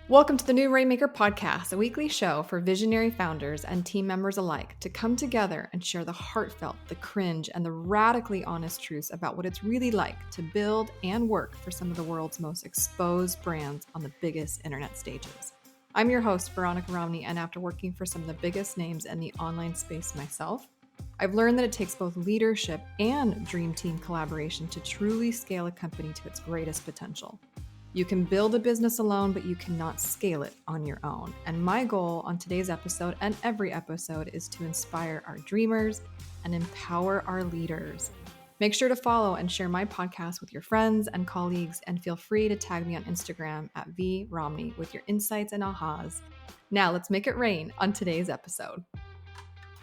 Welcome to the new Rainmaker Podcast, a weekly show for visionary founders and team members alike to come together and share the heartfelt, the cringe, and the radically honest truths about what it's really like to build and work for some of the world's most exposed brands on the biggest internet stages. I'm your host, Veronica Romney, and after working for some of the biggest names in the online space myself, I've learned that it takes both leadership and dream team collaboration to truly scale a company to its greatest potential. You can build a business alone, but you cannot scale it on your own. And my goal on today's episode and every episode is to inspire our dreamers and empower our leaders. Make sure to follow and share my podcast with your friends and colleagues, and feel free to tag me on Instagram at vromney with your insights and ahas. Now let's make it rain on today's episode.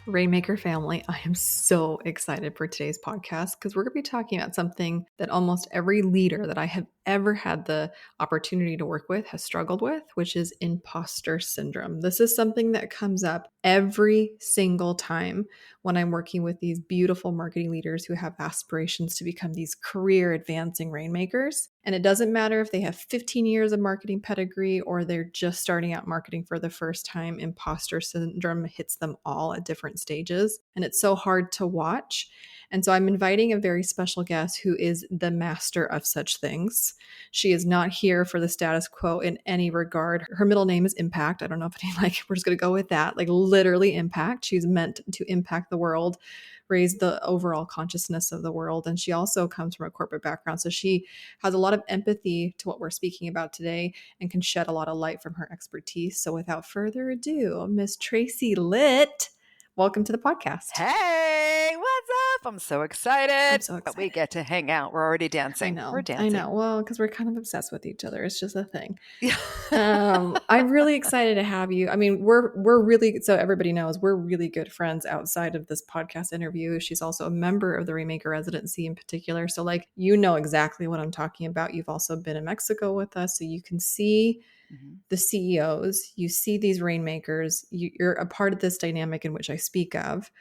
Rainmaker family, I am so excited for today's podcast because we're going to be talking about something that almost every leader that I have ever had the opportunity to work with has struggled with, which is imposter syndrome. This is something that comes up every single time when I'm working with these beautiful marketing leaders who have aspirations to become these career advancing rainmakers. And it doesn't matter if they have 15 years of marketing pedigree or they're just starting out marketing for the first time, imposter syndrome hits them all at different stages. And it's so hard to watch. And so I'm inviting a very special guest who is the master of such things. She is not here for the status quo in any regard. Her middle name is Impact. I don't know if we're just going to go with that, like literally impact. She's meant to impact the world, raise the overall consciousness of the world. And she also comes from a corporate background. So she has a lot of empathy to what we're speaking about today and can shed a lot of light from her expertise. So without further ado, Miss Tracy Litt, welcome to the podcast. Hey, what's up? I'm so excited. I'm so excited. That we get to hang out. We're already dancing. We're dancing. I know. Well, because we're kind of obsessed with each other. It's just a thing. Yeah. I'm really excited to have you. I mean, we're really, so everybody knows, we're really good friends outside of this podcast interview. She's also a member of the Rainmaker residency in particular. So like, you know exactly what I'm talking about. You've also been in Mexico with us, so you can see the CEOs, you see these rainmakers, you're a part of this dynamic in which I speak of.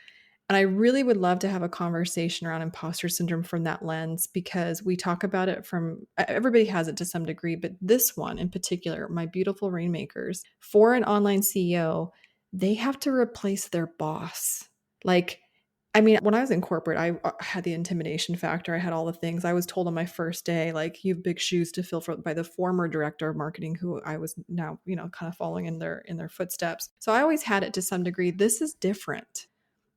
And I really would love to have a conversation around imposter syndrome from that lens, because we talk about it from, everybody has it to some degree, but this one in particular, my beautiful rainmakers, for an online CEO, they have to replace their boss. Like, I mean, when I was in corporate, I had the intimidation factor. I had all the things. I was told on my first day, like, you have big shoes to fill by the former director of marketing, who I was now, kind of following in their footsteps. So I always had it to some degree. This is different.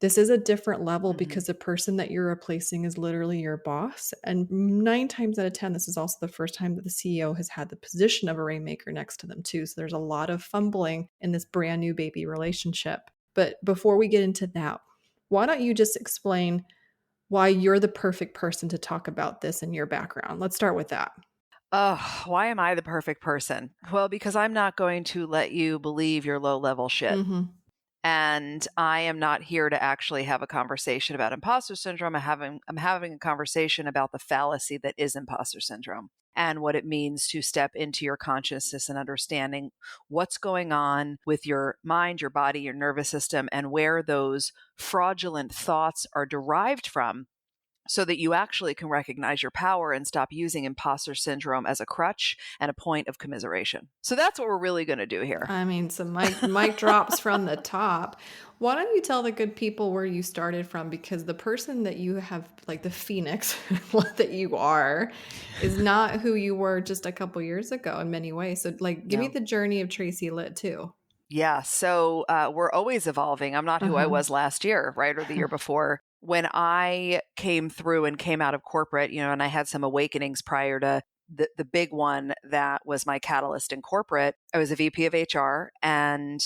This is a different level because the person that you're replacing is literally your boss. And 9 times out of 10, this is also the first time that the CEO has had the position of a rainmaker next to them too. So there's a lot of fumbling in this brand new baby relationship. But before we get into that, why don't you just explain why you're the perfect person to talk about this in your background? Let's start with that. Oh, why am I the perfect person? Well, because I'm not going to let you believe your low-level shit. And I am not here to actually have a conversation about imposter syndrome. I'm having a conversation about the fallacy that is imposter syndrome and what it means to step into your consciousness and understanding what's going on with your mind, your body, your nervous system, and where those fraudulent thoughts are derived from, so that you actually can recognize your power and stop using imposter syndrome as a crutch and a point of commiseration. So that's what we're really going to do here. I mean, some mic drops from the top. Why don't you tell the good people where you started from? Because the person that you have, like the phoenix that you are, is not who you were just a couple years ago in many ways. So like, give me the journey of Tracy Litt too. Yeah. So we're always evolving. I'm not who I was last year, right? Or the year before. When I came through and came out of corporate, and I had some awakenings prior to the big one that was my catalyst in corporate. I was a VP of HR and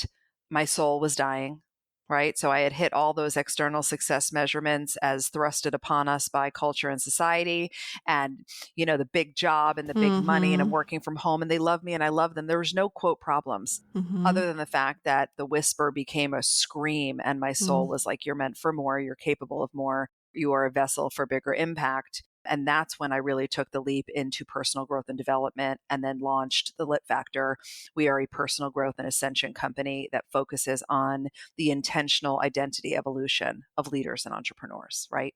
my soul was dying, right? So I had hit all those external success measurements as thrusted upon us by culture and society, and, the big job and the big money, and I'm working from home and they love me and I love them. There was no quote problems other than the fact that the whisper became a scream and my soul was like, you're meant for more, you're capable of more, you are a vessel for bigger impact. And that's when I really took the leap into personal growth and development and then launched the Lit Factor. We are a personal growth and ascension company that focuses on the intentional identity evolution of leaders and entrepreneurs, right?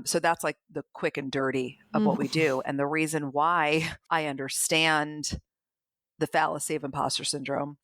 So that's like the quick and dirty of what we do. And the reason why I understand the fallacy of imposter syndrome.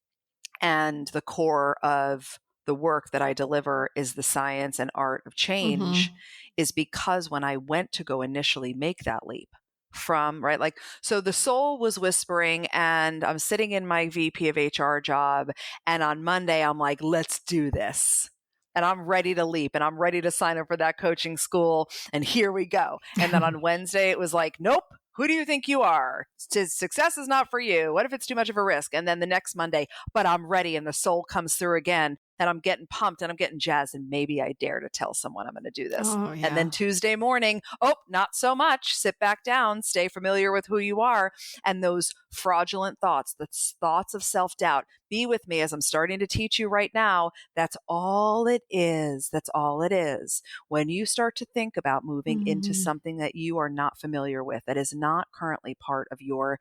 And the core of the work that I deliver is the science and art of change, is because when I went to go initially make that leap from, right, like, so the soul was whispering and I'm sitting in my VP of HR job. And on Monday, I'm like, let's do this. And I'm ready to leap and I'm ready to sign up for that coaching school. And here we go. And then on Wednesday, it was like, nope. Who do you think you are? Success is not for you. What if it's too much of a risk? And then the next Monday, but I'm ready. And the soul comes through again. And I'm getting pumped and I'm getting jazzed. And maybe I dare to tell someone I'm going to do this. Oh, yeah. And then Tuesday morning, oh, not so much. Sit back down. Stay familiar with who you are. And those fraudulent thoughts, the thoughts of self-doubt, be with me as I'm starting to teach you right now. That's all it is. That's all it is. When you start to think about moving into something that you are not familiar with, that is not currently part of your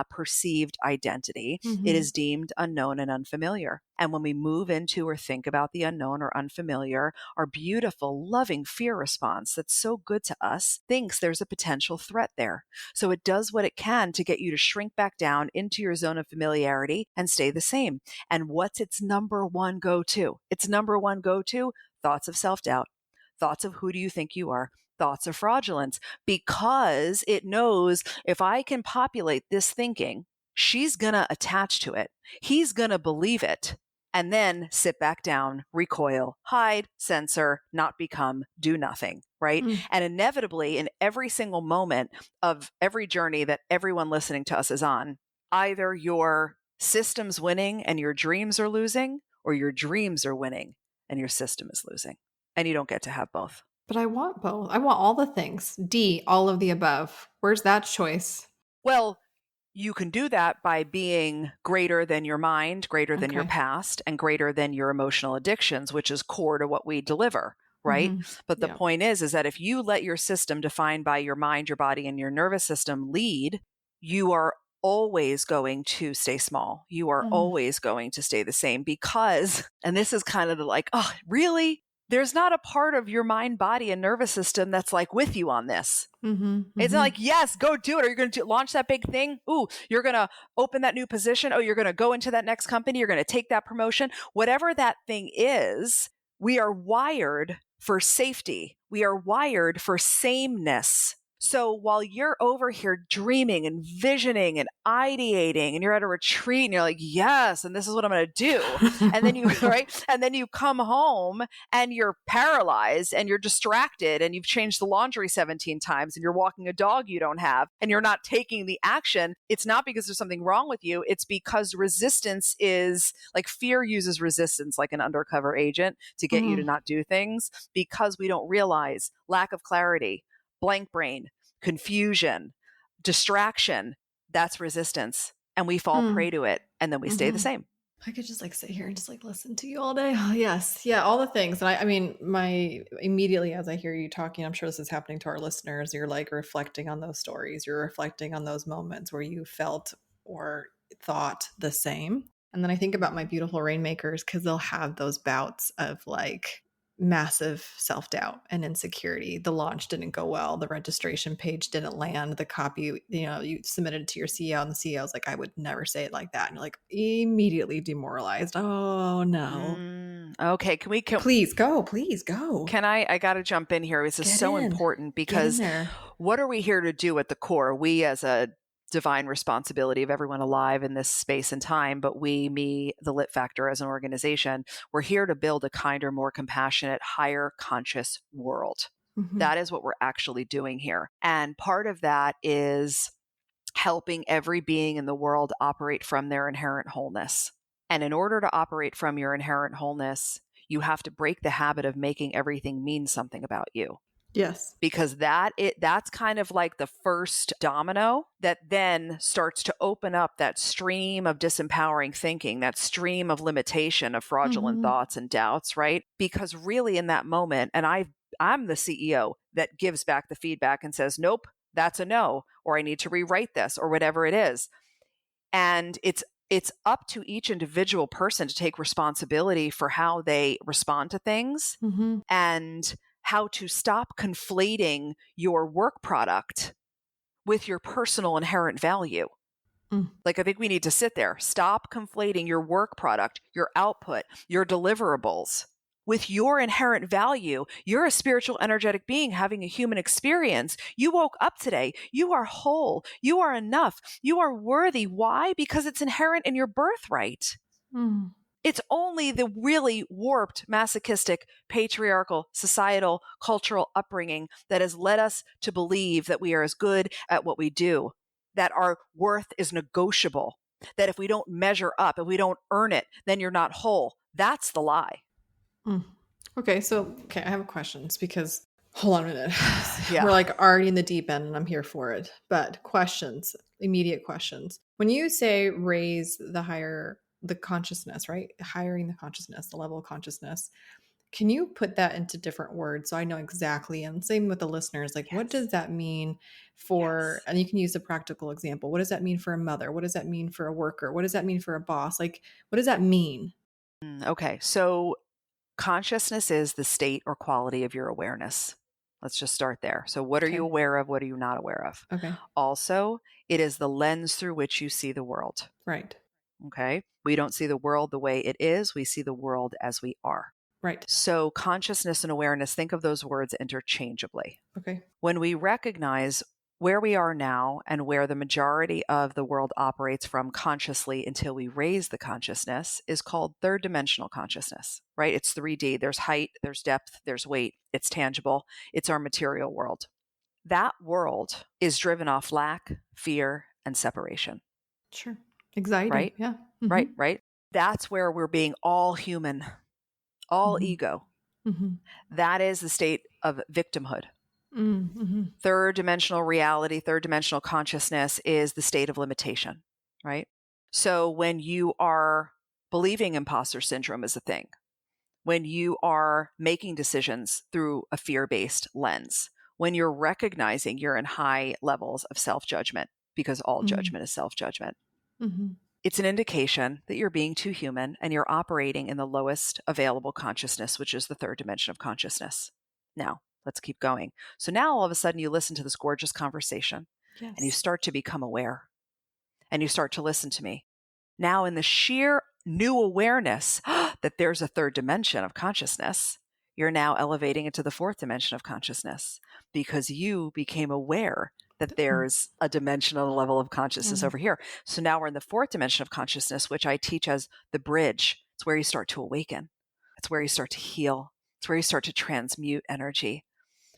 perceived identity, it is deemed unknown and unfamiliar. And when we move into or think about the unknown or unfamiliar, our beautiful, loving fear response that's so good to us thinks there's a potential threat there. So it does what it can to get you to shrink back down into your zone of familiarity and stay the same. And what's its number one go-to? Its number one go-to? Thoughts of self-doubt, thoughts of who do you think you are, thoughts of fraudulence, because it knows if I can populate this thinking, she's going to attach to it. He's going to believe it. And then sit back down, recoil, hide, censor, not become, do nothing, right? And inevitably, in every single moment of every journey that everyone listening to us is on, either your system's winning and your dreams are losing, or your dreams are winning and your system is losing. And you don't get to have both. But I want both. I want all the things. D, all of the above. Where's that choice? Well, you can do that by being greater than your mind, greater than your past, and greater than your emotional addictions, which is core to what we deliver, right? But the point is that if you let your system defined by your mind, your body, and your nervous system lead, you are always going to stay small. You are always going to stay the same because, and this is kind of the like, oh, really? There's not a part of your mind, body, and nervous system that's like with you on this. It's not like, yes, go do it. Or you're going to launch that big thing. Ooh, you're going to open that new position. Oh, you're going to go into that next company. You're going to take that promotion. Whatever that thing is, we are wired for safety. We are wired for sameness. So while you're over here dreaming and visioning and ideating and you're at a retreat and you're like, yes, and this is what I'm going to do. And then you, right? And then you come home and you're paralyzed and you're distracted and you've changed the laundry 17 times and you're walking a dog you don't have and you're not taking the action. It's not because there's something wrong with you. It's because resistance is like fear uses resistance like an undercover agent to get you to not do things because we don't realize lack of clarity, blank brain, confusion, distraction, that's resistance. And we fall prey to it. And then we stay the same. I could just like sit here and just like listen to you all day. Oh, yes. Yeah. All the things. And I mean, immediately as I hear you talking, I'm sure this is happening to our listeners. You're like reflecting on those stories. You're reflecting on those moments where you felt or thought the same. And then I think about my beautiful rainmakers because they'll have those bouts of like massive self-doubt and insecurity. The launch didn't go well. The registration page didn't land. The copy, you submitted it to your CEO and the CEO was like, I would never say it like that. And you're like immediately demoralized. Oh no. Okay. Please go. Can I got to jump in here. This is so important because what are we here to do at the core? We as a divine responsibility of everyone alive in this space and time, but me, the Lit Factor as an organization, we're here to build a kinder, more compassionate, higher conscious world. That is what we're actually doing here. And part of that is helping every being in the world operate from their inherent wholeness. And in order to operate from your inherent wholeness, you have to break the habit of making everything mean something about you. Yes. Because that's kind of like the first domino that then starts to open up that stream of disempowering thinking, that stream of limitation of fraudulent thoughts and doubts, right? Because really in that moment, and I'm the CEO that gives back the feedback and says, nope, that's a no, or I need to rewrite this or whatever it is. And it's up to each individual person to take responsibility for how they respond to things and how to stop conflating your work product with your personal inherent value. Like, I think we need to sit there. Stop conflating your work product, your output, your deliverables with your inherent value. You're a spiritual, energetic being having a human experience. You woke up today. You are whole. You are enough. You are worthy. Why? Because it's inherent in your birthright. It's only the really warped, masochistic, patriarchal, societal, cultural upbringing that has led us to believe that we are as good at what we do, that our worth is negotiable, that if we don't measure up, if we don't earn it, then you're not whole. That's the lie. Okay, I have questions because, hold on a minute. Yeah. We're like already in the deep end and I'm here for it. But questions, immediate questions. When you say raise the consciousness, right? Hiring the consciousness, the level of consciousness. Can you put that into different words so I know exactly? And same with the listeners, like what does that mean for, and you can use a practical example. What does that mean for a mother? What does that mean for a worker? What does that mean for a boss? Like, what does that mean? Okay. So consciousness is the state or quality of your awareness. Let's just start there. So what are you aware of? What are you not aware of? Okay. Also, it is the lens through which you see the world. Right. Okay. We don't see the world the way it is. We see the world as we are. Right. So consciousness and awareness, think of those words interchangeably. Okay. When we recognize where we are now and where the majority of the world operates from consciously until we raise the consciousness is called third dimensional consciousness, right? It's 3D. There's height, there's depth, there's weight. It's tangible. It's our material world. That world is driven off lack, fear, and separation. Sure. Anxiety. Right? Yeah. Right. That's where we're being all human, all ego. That is the state of victimhood. Third dimensional reality, third dimensional consciousness is the state of limitation, right? So when you are believing imposter syndrome is a thing, when you are making decisions through a fear-based lens, when you're recognizing you're in high levels of self-judgment, because all judgment is self-judgment, it's an indication that you're being too human and you're operating in the lowest available consciousness, which is the third dimension of consciousness. Now, let's keep going. So now all of a sudden you listen to this gorgeous conversation and you start to become aware and you start to listen to me. Now in the sheer new awareness that there's a third dimension of consciousness, you're now elevating into the fourth dimension of consciousness because you became aware that there's a dimensional level of consciousness over here. So now we're in the fourth dimension of consciousness, which I teach as the bridge. It's where you start to awaken. It's where you start to heal. It's where you start to transmute energy.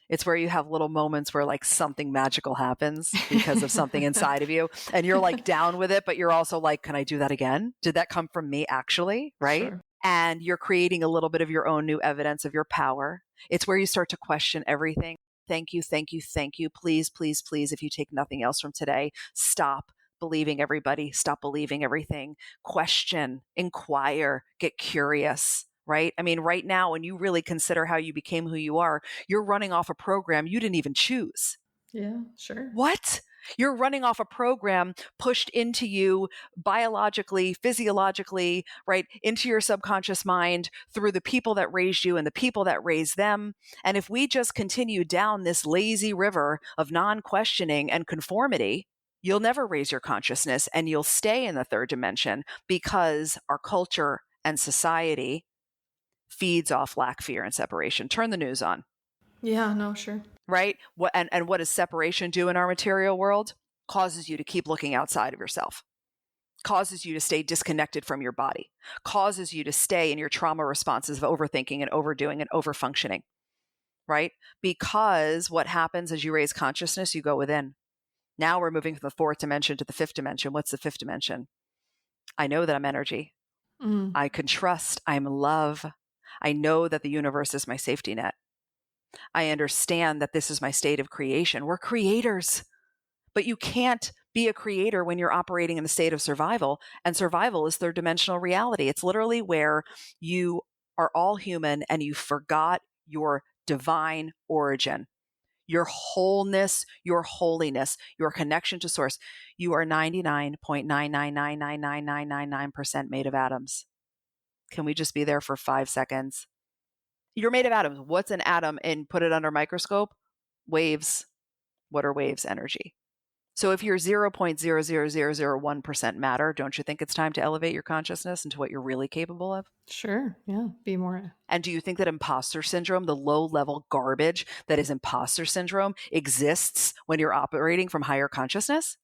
It's where you have little moments where like something magical happens because of something inside of you and you're like down with it, but you're also like, can I do that again? Did that come from me actually? Right. Sure. And you're creating a little bit of your own new evidence of your power. It's where you start to question everything. Thank you, thank you, thank you. Please, please, please, if you take nothing else from today, stop believing everybody. Stop believing everything. Question, inquire, get curious. Right? I mean, right now, when you really consider how you became who you are, you're running off a program you didn't even choose. Yeah, sure. What? You're running off a program pushed into you biologically, physiologically, right? Into your subconscious mind through the people that raised you and the people that raised them. And if we just continue down this lazy river of non-questioning and conformity, you'll never raise your consciousness and you'll stay in the third dimension because our culture and society feeds off lack, fear, and separation. Turn the news on. Yeah, no, sure. Right? And what does separation do in our material world? Causes you to keep looking outside of yourself. Causes you to stay disconnected from your body. Causes you to stay in your trauma responses of overthinking and overdoing and overfunctioning. Right? Because what happens as you raise consciousness, you go within. Now we're moving from the fourth dimension to the fifth dimension. What's the fifth dimension? I know that I'm energy. I can trust. I'm love. I know that the universe is my safety net. I understand that this is my state of creation. We're creators, but you can't be a creator when you're operating in the state of survival. And survival is third dimensional reality. It's literally where you are all human and you forgot your divine origin, your wholeness, your holiness, your connection to source. You are 99.9999999% made of atoms. Can we just be there for 5 seconds? You're made of atoms. What's an atom? And put it under a microscope? Waves. What are waves? Energy. So if you're 0.00001% matter, don't you think it's time to elevate your consciousness into what you're really capable of? Sure. Yeah. Be more. And do you think that imposter syndrome, the low level garbage that is imposter syndrome, exists when you're operating from higher consciousness?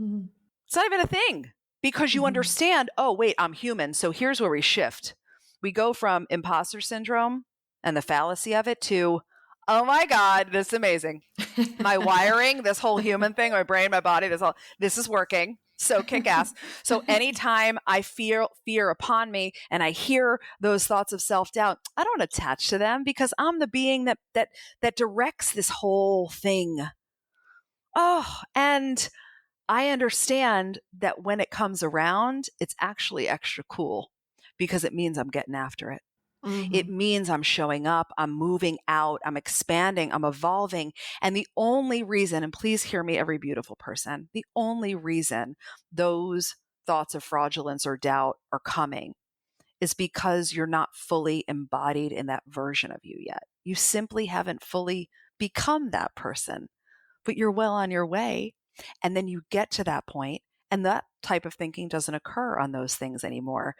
Mhm. It's not even a thing because you understand, oh, wait, I'm human. So here's where we shift. We go from imposter syndrome and the fallacy of it to, oh my God, this is amazing. My wiring, this whole human thing, my brain, my body, this is working. So kick ass. So anytime I feel fear upon me and I hear those thoughts of self-doubt, I don't attach to them because I'm the being that directs this whole thing. Oh, and I understand that when it comes around, it's actually extra cool because it means I'm getting after it. It means I'm showing up, I'm moving out, I'm expanding, I'm evolving. And the only reason, and please hear me, every beautiful person, the only reason those thoughts of fraudulence or doubt are coming is because you're not fully embodied in that version of you yet. You simply haven't fully become that person, but you're well on your way. And then you get to that point, and that type of thinking doesn't occur on those things anymore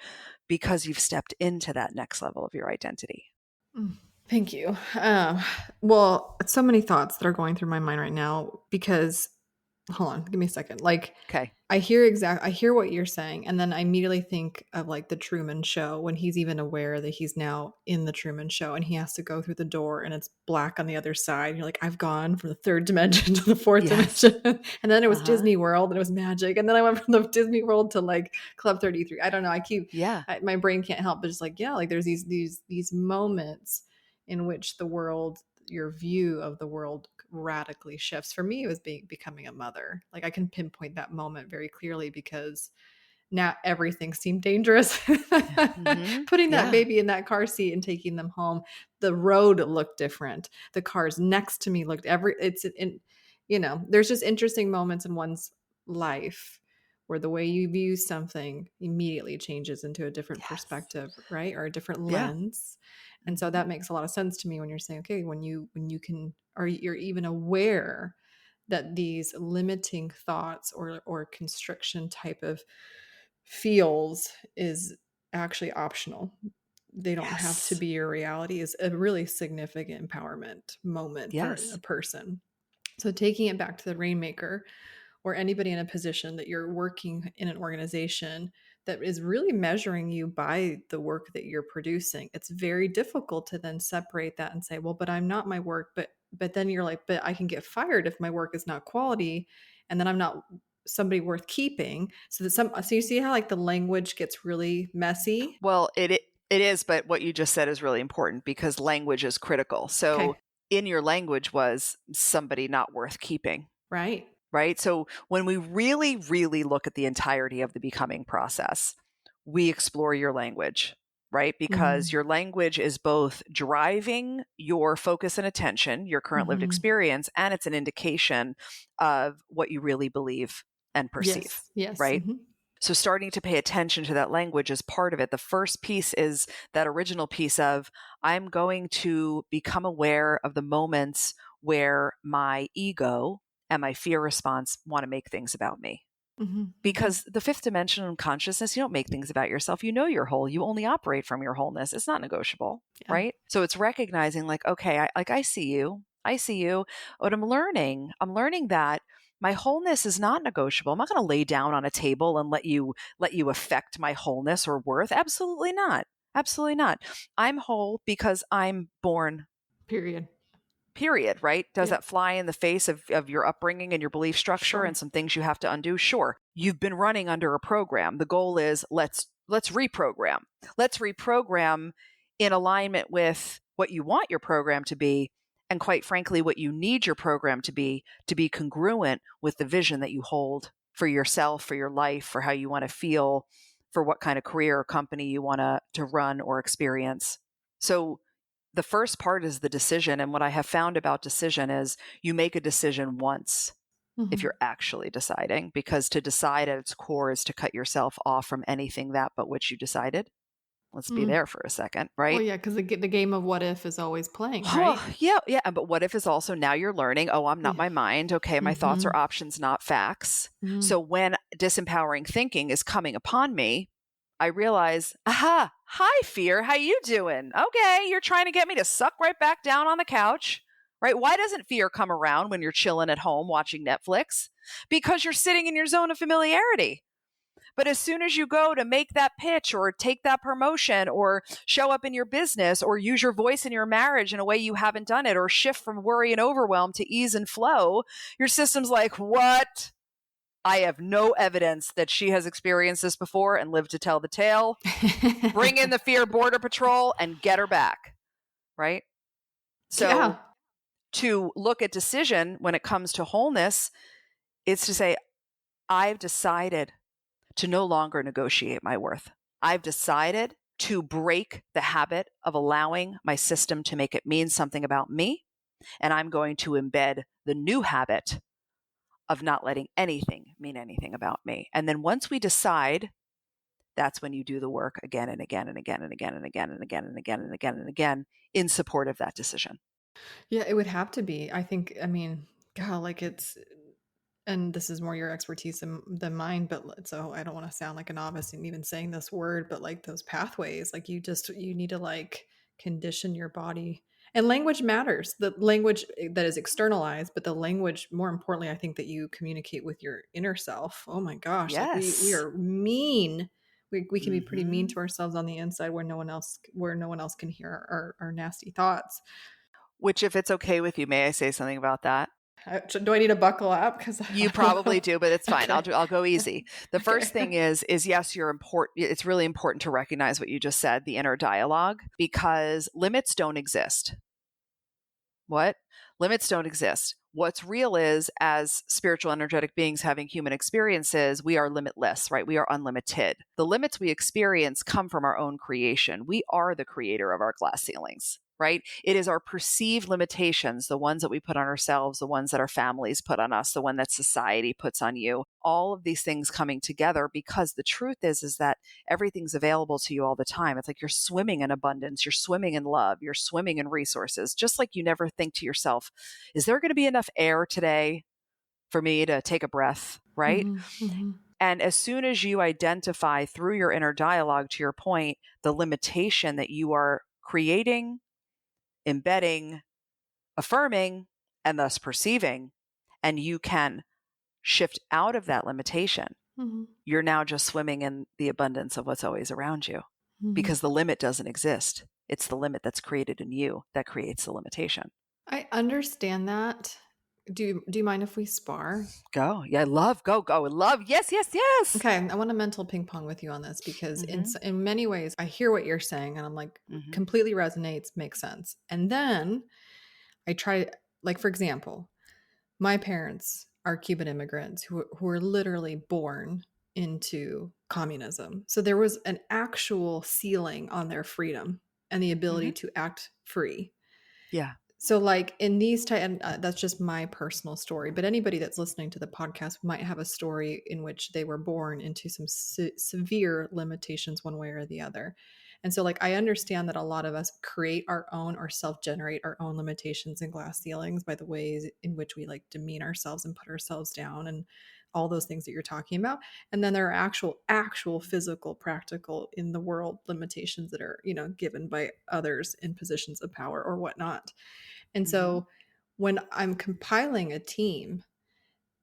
because you've stepped into that next level of your identity. Thank you. Well, so many thoughts that are going through my mind right now because, hold on, give me a second. Like, Okay. I hear what you're saying, and then I immediately think of like the Truman Show when he's even aware that he's now in the Truman Show and he has to go through the door and it's black on the other side. You're like, I've gone from the third dimension to the fourth Yes. dimension, and then it was Disney World and it was magic, and then I went from the Disney World to like Club 33. I don't know. My brain can't help but just like, yeah, like there's these moments in which the world, your view of the world radically shifts. For me, it was becoming a mother. Like I can pinpoint that moment very clearly because now everything seemed dangerous. Putting that baby in that car seat and taking them home, the road looked different. The cars next to me looked there's just interesting moments in one's life where the way you view something immediately changes into a different perspective, right? Or a different lens. And so that makes a lot of sense to me when you're saying, okay, when you can, or you're even aware that these limiting thoughts or constriction type of feels is actually optional. They don't have to be your reality is a really significant empowerment moment for a person. So taking it back to the rainmaker, or anybody in a position that you're working in an organization that is really measuring you by the work that you're producing, it's very difficult to then separate that and say, well, but I'm not my work. But then you're like, but I can get fired if my work is not quality, and then I'm not somebody worth keeping. So you see how like the language gets really messy. Well, it is, but what you just said is really important because language is critical. So in your language was somebody not worth keeping. Right. Right. So when we really, really look at the entirety of the becoming process, we explore your language, right? Because your language is both driving your focus and attention, your current lived experience, and it's an indication of what you really believe and perceive. Yes. Right. So starting to pay attention to that language is part of it. The first piece is that original piece of I'm going to become aware of the moments where my ego and my fear response want to make things about me. Because the fifth dimension of consciousness, you don't make things about yourself. You know you're whole. You only operate from your wholeness. It's not negotiable, right? So it's recognizing like, okay, I see you. I see you. But I'm learning that my wholeness is not negotiable. I'm not going to lay down on a table and let you affect my wholeness or worth. Absolutely not. Absolutely not. I'm whole because I'm born. Period, right? Does that fly in the face of your upbringing and your belief structure and some things you have to undo? Sure. You've been running under a program. The goal is let's reprogram. Let's reprogram in alignment with what you want your program to be, and quite frankly, what you need your program to be congruent with the vision that you hold for yourself, for your life, for how you want to feel, for what kind of career or company you want to run or experience. So the first part is the decision. And what I have found about decision is you make a decision once if you're actually deciding, because to decide at its core is to cut yourself off from anything that but which you decided. Let's be there for a second, right? Well, yeah, because the game of what if is always playing, right? Oh, yeah. But what if is also now you're learning, oh, I'm not my mind. Okay, my thoughts are options, not facts. So when disempowering thinking is coming upon me, I realize, aha, hi, fear. How you doing? Okay, you're trying to get me to suck right back down on the couch, right? Why doesn't fear come around when you're chilling at home watching Netflix? Because you're sitting in your zone of familiarity. But as soon as you go to make that pitch or take that promotion or show up in your business or use your voice in your marriage in a way you haven't done it or shift from worry and overwhelm to ease and flow, your system's like, what? I have no evidence that she has experienced this before and lived to tell the tale. Bring in the fear border patrol and get her back, right? So to look at decision when it comes to wholeness, it's to say, I've decided to no longer negotiate my worth. I've decided to break the habit of allowing my system to make it mean something about me. And I'm going to embed the new habit of not letting anything mean anything about me. And then once we decide, that's when you do the work again and again and again and again and again and again and again and again and again in support of that decision. Yeah, it would have to be. I think, I mean, God, like it's, and this is more your expertise than mine, but so I don't want to sound like a novice in even saying this word, but like those pathways, like you need to like condition your body. And language matters. The language that is externalized, but the language, more importantly, I think that you communicate with your inner self. Oh my gosh, yes. Like we are mean. We can be pretty mean to ourselves on the inside where no one else can hear our nasty thoughts. Which, if it's okay with you, may I say something about that? Do I need to buckle up? Because you probably do, but it's fine. Okay. I'll go easy. The first thing is yes, you're important. It's really important to recognize what you just said, the inner dialogue, because limits don't exist. What? Limits don't exist. What's real is, as spiritual energetic beings having human experiences, we are limitless, right? We are unlimited. The limits we experience come from our own creation. We are the creator of our glass ceilings, right? It is our perceived limitations, the ones that we put on ourselves, the ones that our families put on us, the one that society puts on you, all of these things coming together, because the truth is that everything's available to you all the time. It's like you're swimming in abundance, you're swimming in love, you're swimming in resources, just like you never think to yourself, is there going to be enough air today for me to take a breath, right? And as soon as you identify through your inner dialogue, to your point, the limitation that you are creating, embedding, affirming, and thus perceiving, and you can shift out of that limitation, you're now just swimming in the abundance of what's always around you, because the limit doesn't exist. It's the limit that's created in you that creates the limitation. I understand that. Do you mind if we spar? Go. Yeah, go. Love. Yes. Okay, I want to mental ping pong with you on this because in many ways I hear what you're saying and I'm like, completely resonates, makes sense. And then I try, like, for example, my parents are Cuban immigrants who were literally born into communism. So there was an actual ceiling on their freedom and the ability to act free. Yeah. So like in these and that's just my personal story, but anybody that's listening to the podcast might have a story in which they were born into some severe limitations one way or the other. And so like I understand that a lot of us create our own or self-generate our own limitations and glass ceilings by the ways in which we like demean ourselves and put ourselves down and all those things that you're talking about. And then there are actual physical, practical in the world limitations that are, given by others in positions of power or whatnot. And so when I'm compiling a team,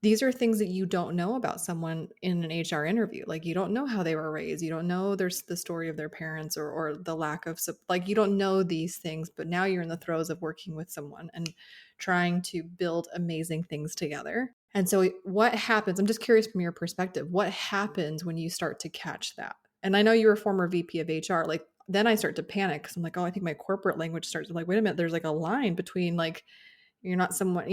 these are things that you don't know about someone in an HR interview. Like you don't know how they were raised. You don't know there's the story of their parents or the lack of, like you don't know these things, but now you're in the throes of working with someone and trying to build amazing things together. And so what happens, I'm just curious from your perspective, what happens when you start to catch that? And I know you're a former VP of HR, like then I start to panic because I'm like, oh, I think my corporate language starts to like, wait a minute, there's like a line between like, you're not someone,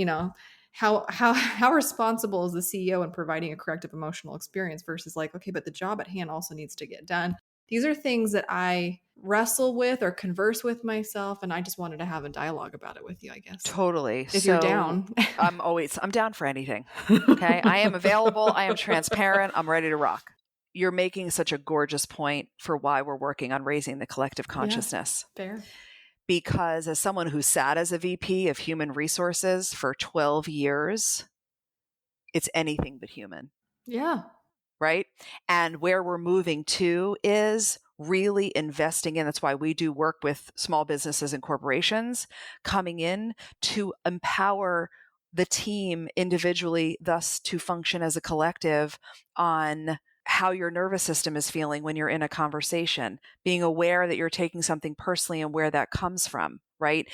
how responsible is the CEO in providing a corrective emotional experience versus like, okay, but the job at hand also needs to get done. These are things that I wrestle with or converse with myself. And I just wanted to have a dialogue about it with you, I guess. Totally. If you're down. I'm down for anything. Okay. I am available. I am transparent. I'm ready to rock. you're making such a gorgeous point for why we're working on raising the collective consciousness. Yeah, fair. Because as someone who sat as a VP of human resources for 12 years, it's anything but human. Yeah. Right? And where we're moving to is really investing in, that's why we do work with small businesses and corporations, coming in to empower the team individually, thus to function as a collective on how your nervous system is feeling when you're in a conversation, being aware that you're taking something personally and where that comes from, right?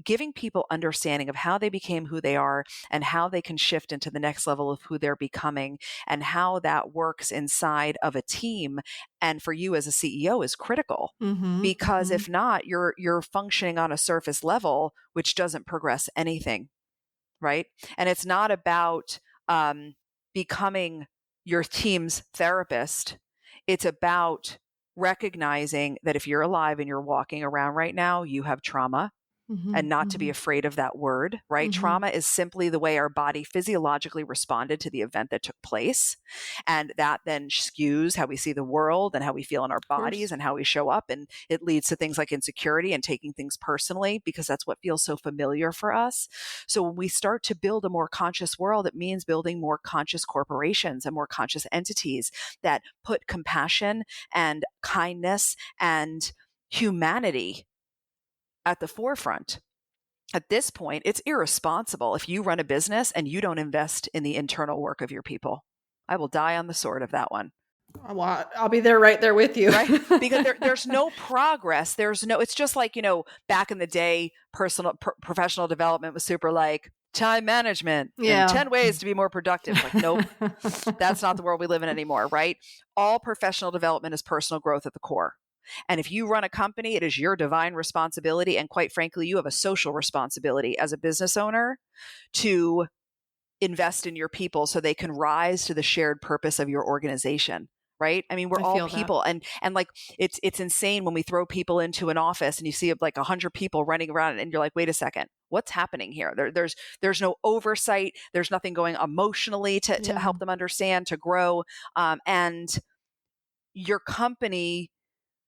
Giving people understanding of how they became who they are and how they can shift into the next level of who they're becoming and how that works inside of a team. And for you as a CEO is critical, because if not, you're functioning on a surface level, which doesn't progress anything. Right. And it's not about becoming your team's therapist. It's about recognizing that if you're alive and you're walking around right now, you have trauma. And not to be afraid of that word, right? Trauma is simply the way our body physiologically responded to the event that took place. And that then skews how we see the world and how we feel in our bodies and how we show up. And it leads to things like insecurity and taking things personally, because that's what feels so familiar for us. So when we start to build a more conscious world, it means building more conscious corporations and more conscious entities that put compassion and kindness and humanity at the forefront. At this point, it's irresponsible if you run a business and you don't invest in the internal work of your people. I will die on the sword of that one. Well, I'll be there right there with you. Right? Because there's no progress. It's just like, back in the day, professional development was super like time management and 10 ways to be more productive. Like, nope, that's not the world we live in anymore, right? All professional development is personal growth at the core. And if you run a company, it is your divine responsibility. And quite frankly, you have a social responsibility as a business owner to invest in your people so they can rise to the shared purpose of your organization. Right? I mean, we're all people, and like it's insane when we throw people into an office and you see like 100 people running around, and you're like, wait a second, what's happening here? There's no oversight. There's nothing going emotionally to help them understand, to grow, and your company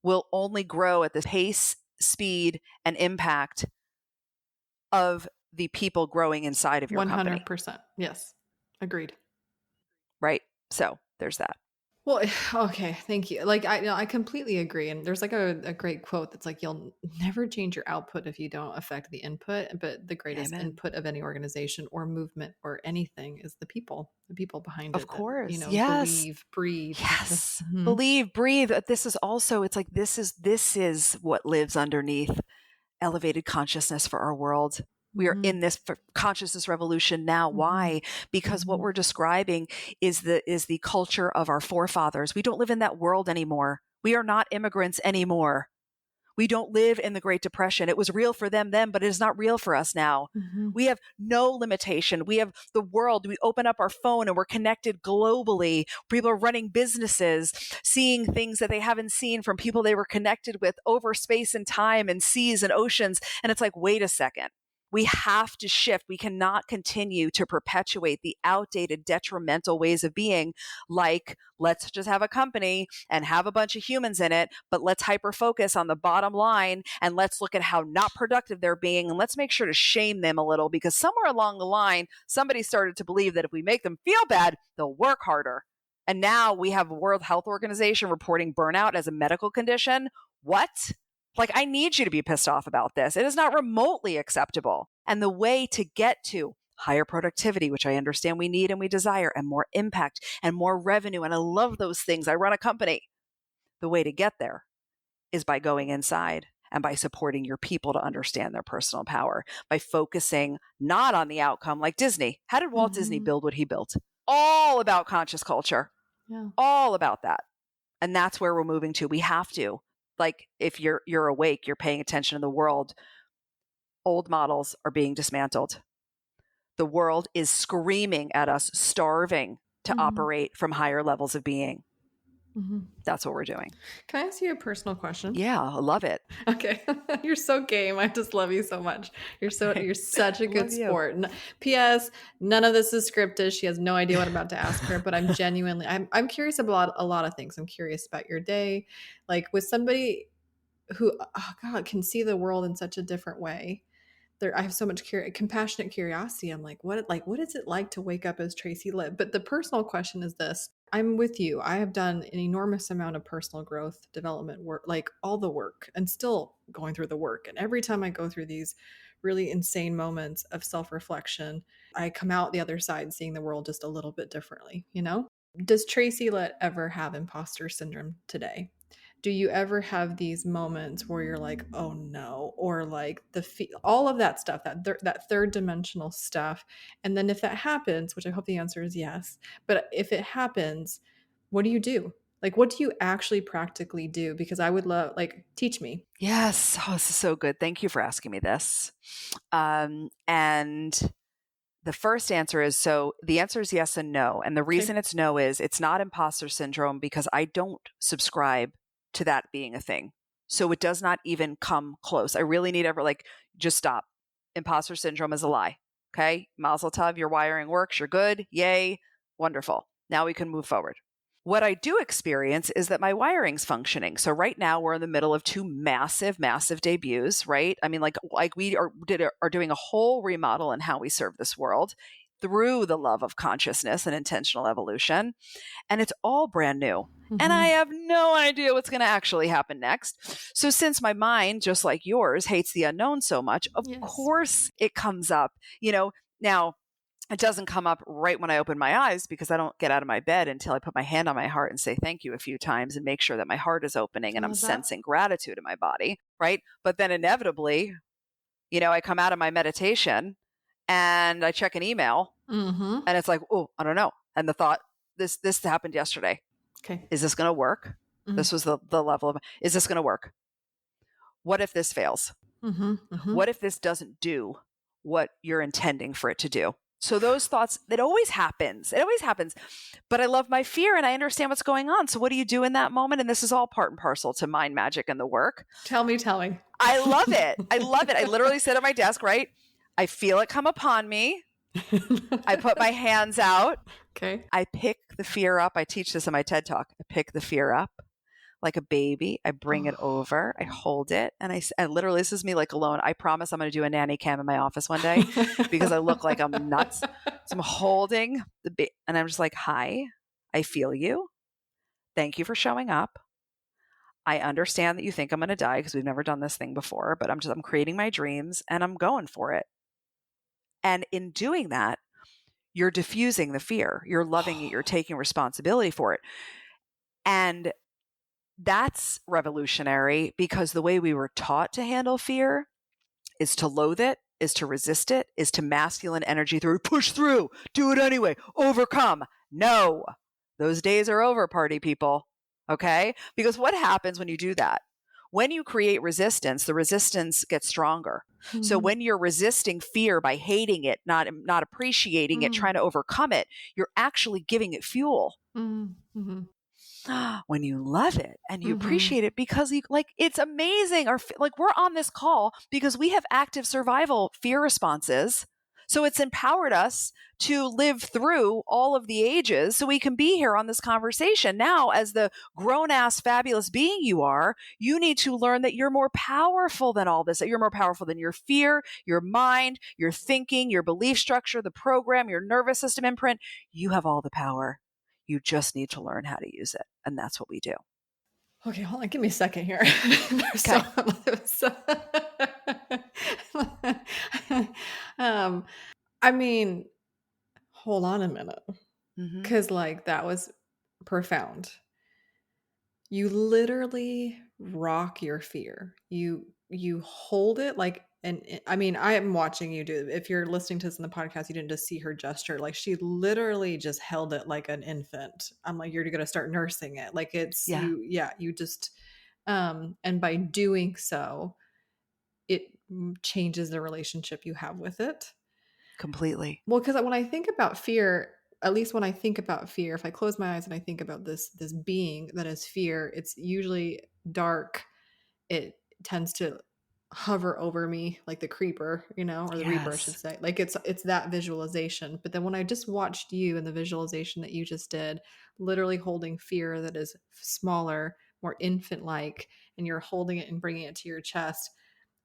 will only grow at the pace, speed, and impact of the people growing inside of your company. 100%. Yes. Agreed. Right. So there's that. Well, okay. Thank you. Like, I completely agree. And there's like a great quote that's like, you'll never change your output if you don't affect the input. But the greatest input of any organization or movement or anything is the people behind it. Of course. That, yes. Believe, breathe. Yes. Believe, breathe. This is also, it's like, this is what lives underneath elevated consciousness for our world. We are in this consciousness revolution now. Why? Because what we're describing is the culture of our forefathers. We don't live in that world anymore. We are not immigrants anymore. We don't live in the Great Depression. It was real for them then, but it is not real for us now. We have no limitation. We have the world. We open up our phone and we're connected globally. People are running businesses, seeing things that they haven't seen from people they were connected with over space and time and seas and oceans. And it's like, wait a second. We have to shift. We cannot continue to perpetuate the outdated, detrimental ways of being, like, let's just have a company and have a bunch of humans in it, but let's hyper focus on the bottom line and let's look at how not productive they're being, and let's make sure to shame them a little, because somewhere along the line, somebody started to believe that if we make them feel bad, they'll work harder. And now we have a World Health Organization reporting burnout as a medical condition. What? Like, I need you to be pissed off about this. It is not remotely acceptable. And the way to get to higher productivity, which I understand we need and we desire, and more impact and more revenue, and I love those things. I run a company. The way to get there is by going inside and by supporting your people to understand their personal power, by focusing not on the outcome like Disney. How did Walt Disney build what he built? All about conscious culture. Yeah. All about that. And that's where we're moving to. We have to. Like, if you're awake, you're paying attention to the world, old models are being dismantled. The world is screaming at us, starving to operate from higher levels of being. That's what we're doing. Can I ask you a personal question? Yeah, I love it. Okay. You're so game. I just love you so much. You're such a good Love you. sport. P.S. None of this is scripted. She has no idea what I'm about to ask her, but I'm curious about a lot of things. I'm curious about your day. Like with somebody who, oh God, can see the world in such a different way. I have so much compassionate curiosity. I'm like, what is it like to wake up as Tracy Litt? But the personal question is this. I'm with you. I have done an enormous amount of personal growth, development work, like all the work, and still going through the work. And every time I go through these really insane moments of self-reflection, I come out the other side seeing the world just a little bit differently, you know? Does Tracy Litt ever have imposter syndrome today? Do you ever have these moments where you're like, oh no, or like all of that stuff, that third dimensional stuff? And then if that happens, which I hope the answer is yes, but if it happens, what do you do? Like, what do you actually practically do? Because I would love, like, teach me. Yes. Oh, this is so good. Thank you for asking me this. And the first answer is, so the answer is yes and no. And the reason it's no is it's not imposter syndrome because I don't subscribe to that being a thing. So it does not even come close. I really need just stop. Imposter syndrome is a lie. Okay. Mazel tov, your wiring works. You're good. Yay. Wonderful. Now we can move forward. What I do experience is that my wiring's functioning. So right now we're in the middle of two massive, massive debuts, right? I mean, like we are doing a whole remodel in how we serve this world through the love of consciousness and intentional evolution. And it's all brand new. And I have no idea what's going to actually happen next. So since my mind, just like yours, hates the unknown so much, of course it comes up, now it doesn't come up right when I open my eyes because I don't get out of my bed until I put my hand on my heart and say thank you a few times and make sure that my heart is opening and I'm sensing gratitude in my body, right? But then inevitably, I come out of my meditation and I check an email and it's like, oh, I don't know. And the thought, this happened yesterday. Okay. Is this going to work? This was the level of, is this going to work? What if this fails? What if this doesn't do what you're intending for it to do? So those thoughts, it always happens. It always happens. But I love my fear and I understand what's going on. So what do you do in that moment? And this is all part and parcel to mind magic and the work. Tell me. I love it. I love it. I literally sit at my desk, right? I feel it come upon me. I put my hands out. Okay. I pick the fear up. I teach this in my TED Talk. I pick the fear up like a baby. I bring it over. I hold it. And I literally, this is me like alone. I promise I'm going to do a nanny cam in my office one day because I look like I'm nuts. So I'm holding the baby and I'm just like, hi, I feel you. Thank you for showing up. I understand that you think I'm going to die because we've never done this thing before, but I'm creating my dreams and I'm going for it. And in doing that, you're diffusing the fear. You're loving it. You're taking responsibility for it. And that's revolutionary because the way we were taught to handle fear is to loathe it, is to resist it, is to masculine energy through, push through, do it anyway, overcome. No, those days are over, party people. Okay? Because what happens when you do that? When you create resistance, the resistance gets stronger. So when you're resisting fear by hating it, not appreciating it, trying to overcome it, you're actually giving it fuel. When you love it and you appreciate it because it's amazing. We're on this call because we have active survival fear responses. So it's empowered us to live through all of the ages so we can be here on this conversation. Now, as the grown-ass fabulous being you are, you need to learn that you're more powerful than all this, that you're more powerful than your fear, your mind, your thinking, your belief structure, the program, your nervous system imprint. You have all the power. You just need to learn how to use it. And that's what we do. Okay, hold on. Give me a second here. I mean, hold on a minute. Because that was profound. You literally rock your fear. You hold it and I mean, I am watching you do it. If you're listening to this in the podcast, you didn't just see her gesture. Like she literally just held it like an infant. I'm like, you're going to start nursing it. Like it's you just and by doing so, it changes the relationship you have with it Completely. well, because when I think about fear, at least when I think about fear, if I close my eyes and I think about this being that is fear, it's usually dark. It tends to hover over me like the creeper, or the reaper, I should Yes. say. Like it's that visualization. But then when I just watched you and the visualization that you just did, literally holding fear that is smaller, more infant-like, and you're holding it and bringing it to your chest.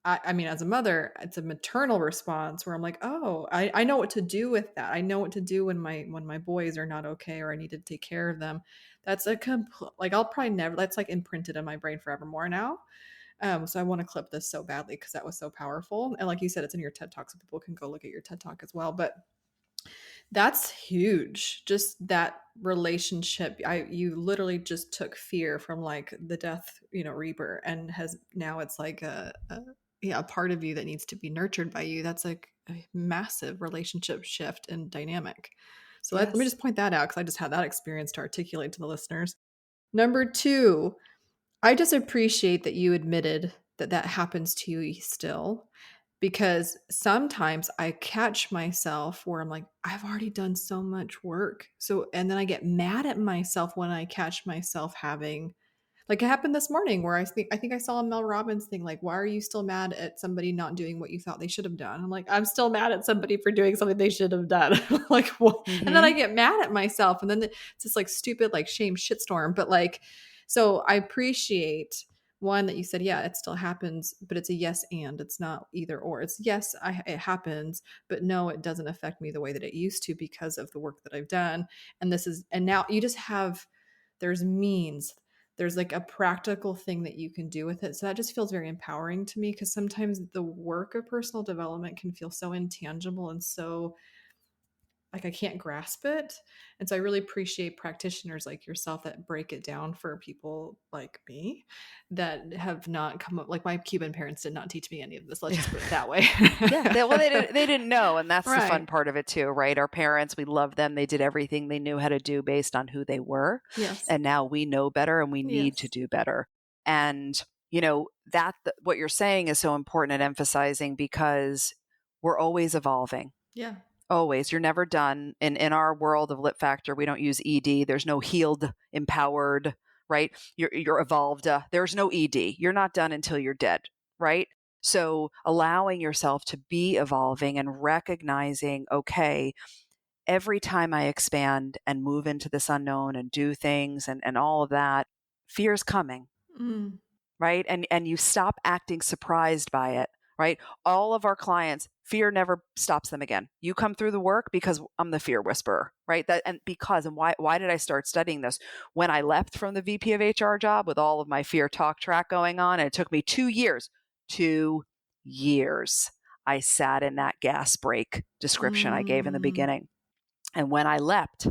I mean, as a mother, it's a maternal response where I'm like, oh, I know what to do with that. I know what to do when my boys are not okay or I need to take care of them. That's like I'll probably never. That's like imprinted in my brain forevermore now. So I want to clip this so badly because that was so powerful. And like you said, it's in your TED Talk, so people can go look at your TED Talk as well. But that's huge. Just that relationship. You literally just took fear from like the death, reaper, and has now it's like a part of you that needs to be nurtured by you. That's like a massive relationship shift and dynamic. So let me Yes. just point that out because I just had that experience to articulate to the listeners. Number two, I just appreciate that you admitted that that happens to you still, because sometimes I catch myself where I'm like, I've already done so much work. So, and then I get mad at myself when I catch myself having, like it happened this morning where I think I saw a Mel Robbins thing, like, why are you still mad at somebody not doing what you thought they should have done? I'm like, I'm still mad at somebody for doing something they should have done. Like, what? And then I Mm-hmm. get mad at myself. And then it's this like stupid, like shame shitstorm. But like, so I appreciate one that you said, yeah, it still happens, but it's a yes and it's not either or. It's yes, it happens, but no, it doesn't affect me the way that it used to because of the work that I've done. And now you just have, there's means, there's like a practical thing that you can do with it. So that just feels very empowering to me because sometimes the work of personal development can feel so intangible and so like I can't grasp it. And so I really appreciate practitioners like yourself that break it down for people like me that have not come up, like my Cuban parents did not teach me any of this. Let's Yeah. just put it that way. Yeah. They didn't know. And that's the fun Right. part of it too, right? Our parents, we love them. They did everything they knew how to do based on who they were. Yes. And now we know better and we need to Yes. do better. And, what you're saying is so important and emphasizing because we're always evolving. Yeah. Always. You're never done. In our world of Lit Factor, we don't use ED. There's no healed, empowered, right? You're evolved. There's no ED. You're not done until you're dead, right? So allowing yourself to be evolving and recognizing, okay, every time I expand and move into this unknown and do things and all of that, fear's coming, Mm. right? And you stop acting surprised by it, right? All of our clients, fear never stops them again. You come through the work because I'm the fear whisperer, right? Why did I start studying this? When I left from the VP of HR job with all of my fear talk track going on, and it took me 2 years, 2 years. I sat in that gas break description I gave in the Mm. beginning. And when I left,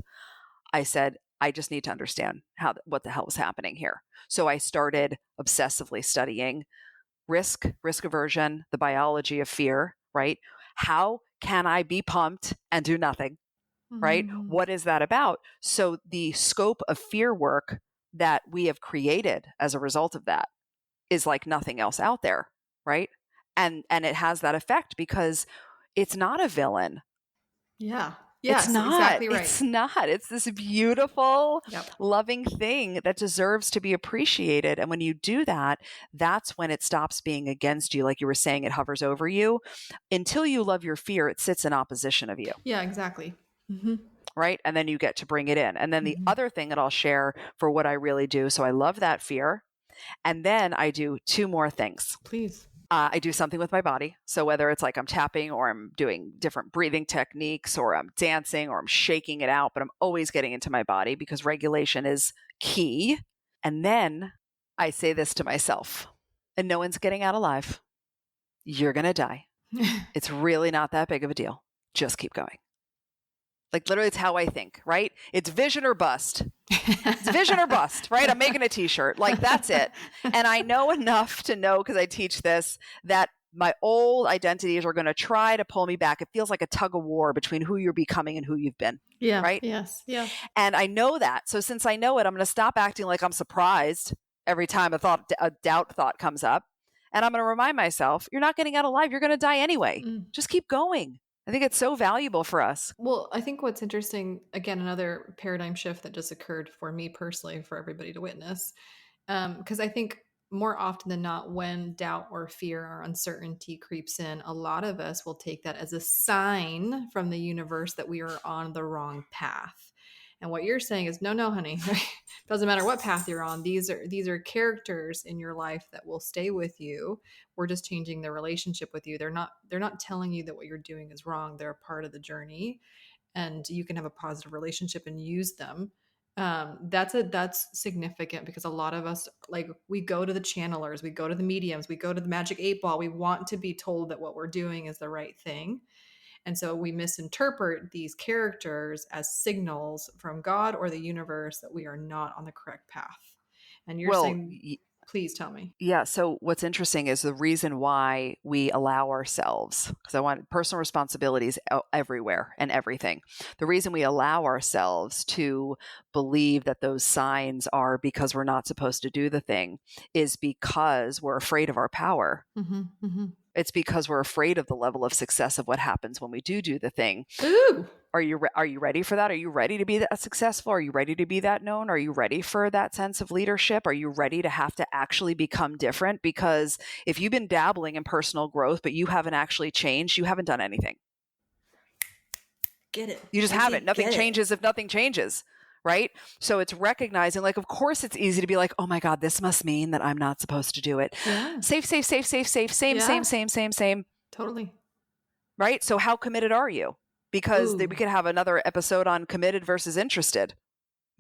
I said, I just need to understand what the hell was happening here. So I started obsessively studying risk aversion, the biology of fear, right? How can I be pumped and do nothing, right? Mm. What is that about? So the scope of fear work that we have created as a result of that is like nothing else out there, right? And it has that effect because it's not a villain. Yeah. It's Yes, not. exactly right. It's not. It's this beautiful, Yep. loving thing that deserves to be appreciated. And when you do that, that's when it stops being against you. Like you were saying, it hovers over you. Until you love your fear, it sits in opposition of you, Yeah, exactly. Mm-hmm. right? And then you get to bring it in. And then the Mm-hmm. other thing that I'll share for what I really do. So I love that fear. And then I do 2 more things. Please. I do something with my body. So whether it's like I'm tapping or I'm doing different breathing techniques or I'm dancing or I'm shaking it out, but I'm always getting into my body because regulation is key. And then I say this to myself, and no one's getting out alive. You're going to die. It's really not that big of a deal. Just keep going. Like literally it's how I think, right? It's vision or bust. It's vision or bust, right? I'm making a t-shirt. Like that's it. And I know enough to know, because I teach this, that my old identities are going to try to pull me back. It feels like a tug of war between who you're becoming and who you've been. Yeah. Right? Yes. Yeah. And I know that. So since I know it, I'm going to stop acting like I'm surprised every time a doubt thought comes up. And I'm going to remind myself, you're not getting out alive. You're going to die anyway. Just keep going. I think it's so valuable for us. Well, I think what's interesting, again, another paradigm shift that just occurred for me personally, for everybody to witness, because I think more often than not, when doubt or fear or uncertainty creeps in, a lot of us will take that as a sign from the universe that we are on the wrong path. And what you're saying is, no, no, honey, doesn't matter what path you're on. These are characters in your life that will stay with you. We're just changing their relationship with you. They're not telling you that what you're doing is wrong. They're a part of the journey, and you can have a positive relationship and use them. That's significant, because a lot of us, like, we go to the channelers, we go to the mediums, we go to the magic 8 ball. We want to be told that what we're doing is the right thing. And so we misinterpret these characters as signals from God or the universe that we are not on the correct path. And you're Well, saying, please tell me. yeah. So what's interesting is the reason why we allow ourselves, because I want personal responsibilities everywhere and everything. The reason we allow ourselves to believe that those signs are because we're not supposed to do the thing is because we're afraid of our power. Mm-hmm, mm-hmm. It's because we're afraid of the level of success of what happens when we do the thing. Ooh. Are you ready for that? Are you ready to be that successful? Are you ready to be that known? Are you ready for that sense of leadership? Are you ready to have to actually become different? Because if you've been dabbling in personal growth, but you haven't actually changed, you haven't done anything. Get it. You just Tracy, haven't. Nothing changes if nothing changes. Right? So it's recognizing, like, of course it's easy to be like, oh my God, this must mean that I'm not supposed to do it. Yeah. Safe, same. Totally. Right? So how committed are you? Because we could have another episode on committed versus interested.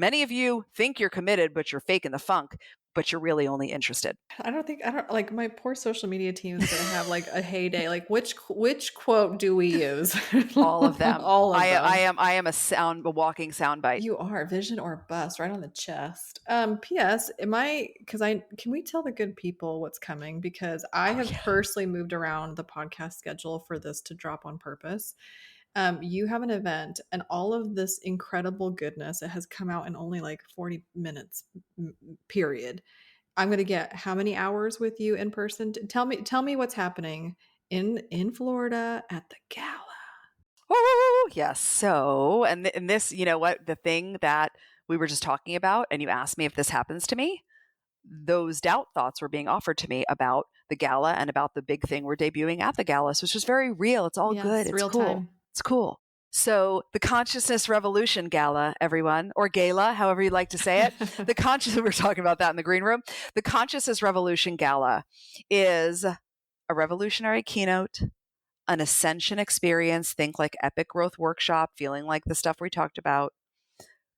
Many of you think you're committed, but you're faking the funk, but you're really only interested. I don't like, my poor social media team is going to have like a heyday. Like, which quote do we use? All of them. All of them. I am a walking soundbite. You are vision or bust, right on the chest. P.S. Can we tell the good people what's coming? Because I have personally moved around the podcast schedule for this to drop on purpose. You have an event, and all of this incredible goodness, it has come out in only like 40 minutes, period. I'm going to get how many hours with you in person? Tell me what's happening in Florida at the gala. Oh, yes. So, and this, you know what, the thing that we were just talking about, and you asked me if this happens to me, those doubt thoughts were being offered to me about the gala and about the big thing we're debuting at the gala. So it's just very real. It's all good. It's real cool. time. It's cool. So the Consciousness Revolution Gala, everyone, or gala, however you like to say it, we were talking about that in the green room. The Consciousness Revolution Gala is a revolutionary keynote, an ascension experience, think like epic growth workshop, feeling like the stuff we talked about,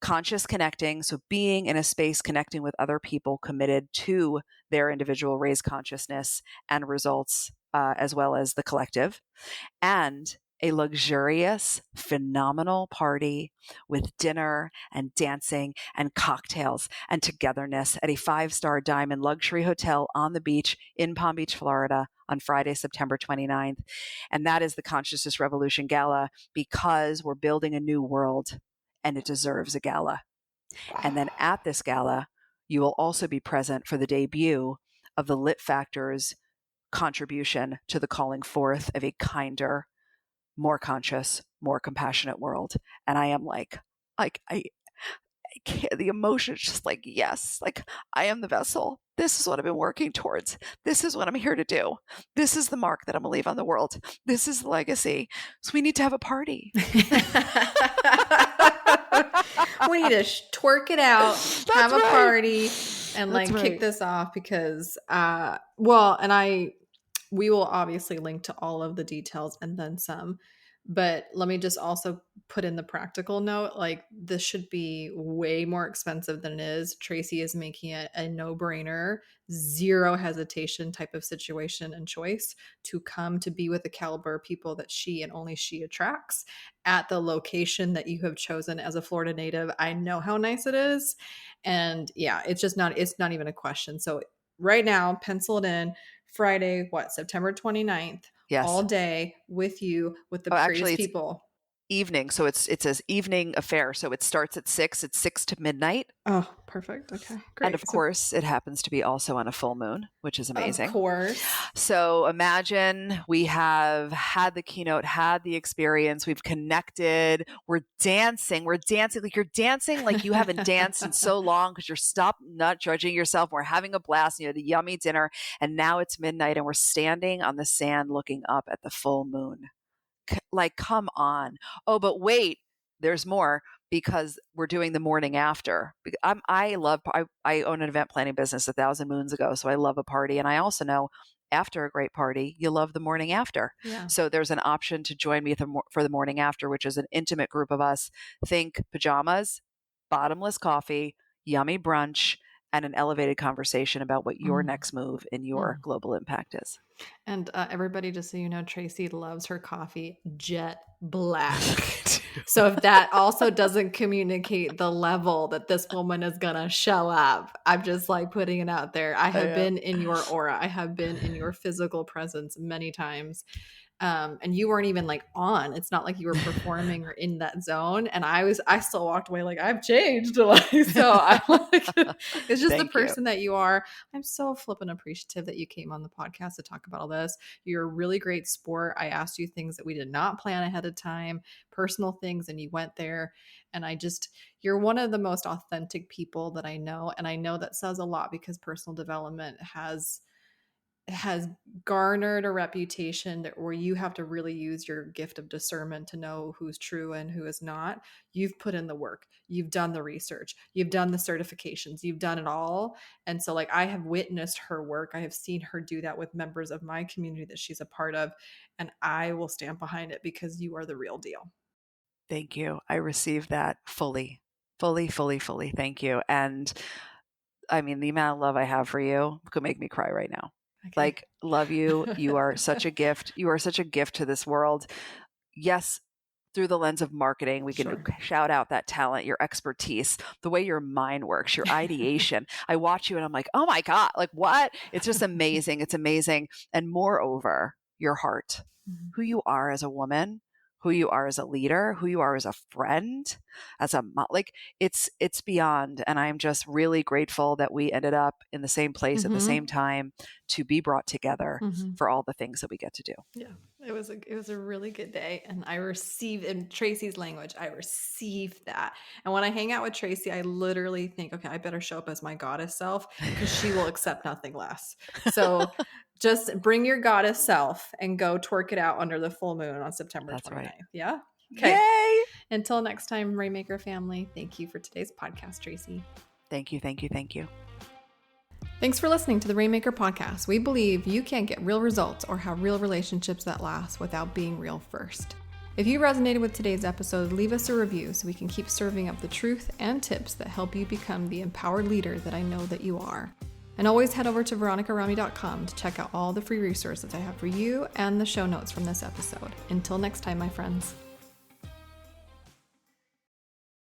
conscious connecting, so being in a space connecting with other people committed to their individual raised consciousness and results, as well as the collective, and a luxurious, phenomenal party with dinner and dancing and cocktails and togetherness at a 5-star diamond luxury hotel on the beach in Palm Beach, Florida on Friday, September 29th. And that is the Consciousness Revolution Gala, because we're building a new world and it deserves a gala. Wow. And then at this gala, you will also be present for the debut of the Litt Factor's contribution to the calling forth of a kinder, more conscious, more compassionate world. And I am I can't, the emotion is just like, yes, like I am the vessel. This is what I've been working towards. This is what I'm here to do. This is the mark that I'm going to leave on the world. This is the legacy. So we need to have a party. We need to twerk it out, have a party, and kick this off, because, we will obviously link to all of the details and then some. But let me just also put in the practical note, like, this should be way more expensive than it is. Tracy is making it a no-brainer, zero hesitation type of situation and choice to come to be with the caliber of people that she and only she attracts at the location that you have chosen as a Florida native. I know how nice it is. And yeah, it's not even a question. So right now, pencil it in. Friday, September 29th, yes. All day with you, with the prettiest people. evening. So it's an evening affair. So it starts at 6. It's 6 to midnight. Oh, perfect. Okay, great. And of course, it happens to be also on a full moon, which is amazing. Of course. So imagine we have had the keynote, had the experience, we've connected, we're dancing like you're dancing like you haven't danced in so long because you're stopped not judging yourself. We're having a blast, you know, the yummy dinner. And now it's midnight and we're standing on the sand looking up at the full moon. Like, come on. Oh, but wait, there's more, because we're doing the morning after. I own an event planning business 1,000 moons ago. So I love a party. And I also know after a great party, you love the morning after. Yeah. So there's an option to join me for the morning after, which is an intimate group of us. Think pajamas, bottomless coffee, yummy brunch, and an elevated conversation about what your next move in your global impact is. And everybody, just so you know, Tracy loves her coffee jet black. So if that also doesn't communicate the level that this woman is going to show up, I'm just like putting it out there. I have been in your aura. I have been in your physical presence many times. And you weren't even like on. It's not like you were performing or in that zone. And I still walked away like I've changed. Like, so I'm like, it's just the person that you are. I'm so flippin' appreciative that you came on the podcast to talk about all this. You're a really great sport. I asked you things that we did not plan ahead of time, personal things, and you went there. And you're one of the most authentic people that I know. And I know that says a lot because personal development has garnered a reputation where you have to really use your gift of discernment to know who's true and who is not. You've put in the work. You've done the research. You've done the certifications. You've done it all. And so like I have witnessed her work. I have seen her do that with members of my community that she's a part of. And I will stand behind it because you are the real deal. Thank you. I received that fully. Thank you. And I mean, the amount of love I have for you could make me cry right now. Okay. Like, love you. You are such a gift. You are such a gift to this world. Yes, through the lens of marketing, we can shout out that talent, your expertise, the way your mind works, your ideation. I watch you and I'm like, oh my God, like what? It's just amazing. It's amazing. And moreover, your heart, who you are as a woman, who you are as a leader, who you are as a friend, as a like it's beyond. And I'm just really grateful that we ended up in the same place at the same time to be brought together for all the things that we get to do. Yeah, it was a really good day. And I received, in Tracy's language, I received that. And when I hang out with Tracy, I literally think, okay, I better show up as my goddess self because she will accept nothing less. So just bring your goddess self and go twerk it out under the full moon on September 29th. Right. Yeah? Okay. Yay! Until next time, Rainmaker family, thank you for today's podcast, Tracy. Thank you. Thanks for listening to the Rainmaker podcast. We believe you can't get real results or have real relationships that last without being real first. If you resonated with today's episode, leave us a review so we can keep serving up the truth and tips that help you become the empowered leader that I know that you are. And always head over to veronicarami.com to check out all the free resources I have for you and the show notes from this episode. Until next time, my friends.